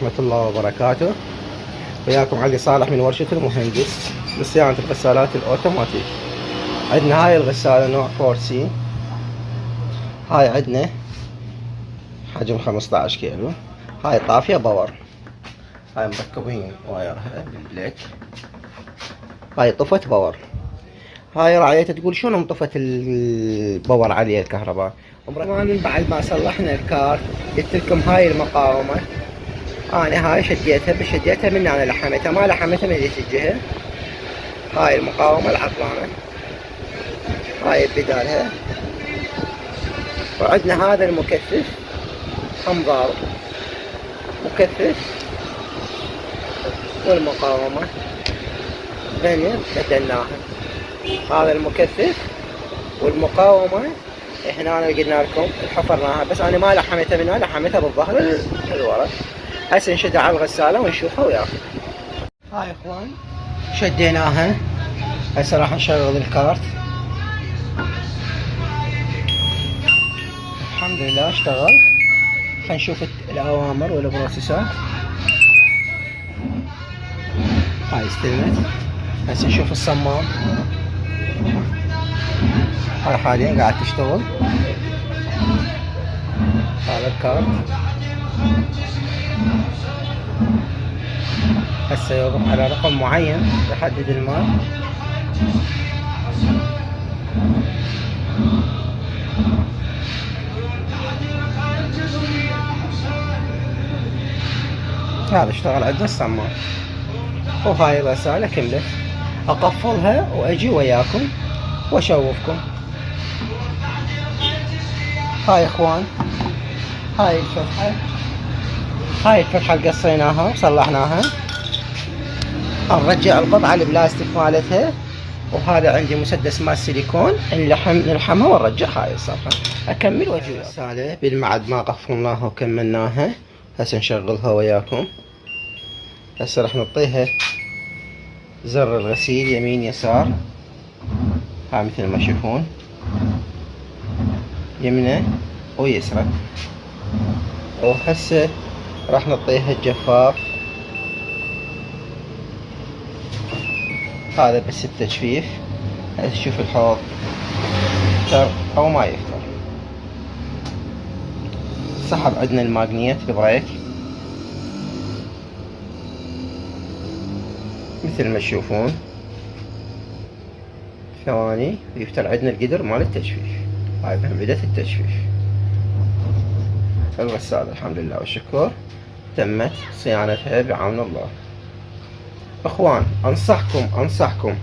ورحمة الله وبركاته. وياكم علي صالح من ورشة المهندس لصيانة الغسالات الأوتوماتيك. عندنا هاي الغسالة نوع 4C. هاي عندنا حجم 15 كيلو. هاي طافية باور. هاي مركبين وايرها بالبليك. هاي طفت باور. هاي راعيتها تقول شلون انطفت الباور عليه الكهرباء. من بعد ما صلحنا الكارت قلت لكم هاي المقاومة انا هاي شديتها من انا لحمتها، ما لحمتها من ذيك الجهة. هاي المقاومة العطلانة هاي بدالها. وعندنا هذا المكثف انظار مكثف والمقاومة ثانية بدلناها. هذا المكثف والمقاومة احنا قلنا لكم حفرناها، بس انا ما لحمتها منها، لحمتها بالظهر الورا. هسه نشدها على الغسالة ونشوفها وياكم. هاي اخوان شديناها، هسه راح نشغل الكارت. الحمد لله اشتغل. خلينا نشوف الاوامر والبروسيسات. هاي استلمت. هسه نشوف الصمام. هاي حاليا قاعد تشتغل. هذا الكارت هسه يوقف على رقم معين يحدد المال. هذا اشتغل عندنا الصمام. وهاي الرسالة كملت. اقفلها واجي وياكم واشوفكم. هاي اخوان هاي الفتحة اللي قصيناها وصلحناها. نرجع القطعة البلاستيك مالتها. وهذا عندي مسدس مال سيليكون نلحمها ونرجع هاي الصفحة. اكمل واجي. الرسالة بالمعد ما قفلناها وكملناها. هسه نشغلها وياكم. هسه راح نعطيها زر الغسيل يمين يسار. ها مثل ما تشوفون يمنى ويسرى. وهسه راح نعطيها الجفاف. هذا بس التجفيف. هسه شوف الحوض يفتر او ما يفتر. سحب عندنا الماغنيت البريك مثل ما تشوفون. ثواني ويفتر عندنا القدر مال التجفيف. هاي بداية التجفيف. الغسالة الحمد لله والشكر تمت صيانتها بعون الله. اخوان انصحكم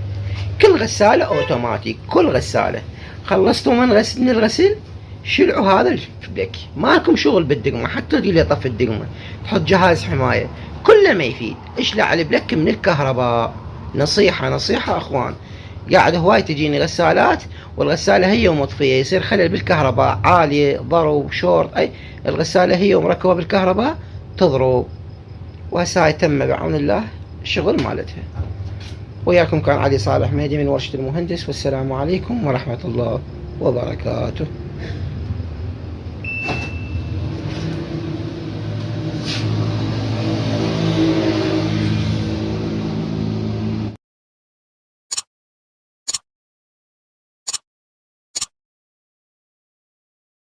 كل غسالة اوتوماتيك، كل غسالة خلصتوا من الغسل شلعوا هذا الفلك. مالكم شغل بالدقمة، حتى اللي يطفي الدقمة تحط جهاز حماية كله ما يفيد. اشلع البلك من الكهرباء. نصيحة اخوان. قاعد هواي تجيني غسالات والغسالة هي مطفية، يصير خلل بالكهرباء عالية، ضرب شورت، اي الغسالة هي مركبة بالكهرباء تضرب. وهسه هاي تم بعون الله الشغل مالتها. وياكم كان علي صالح مهدي من ورشة المهندس، والسلام عليكم ورحمة الله وبركاته.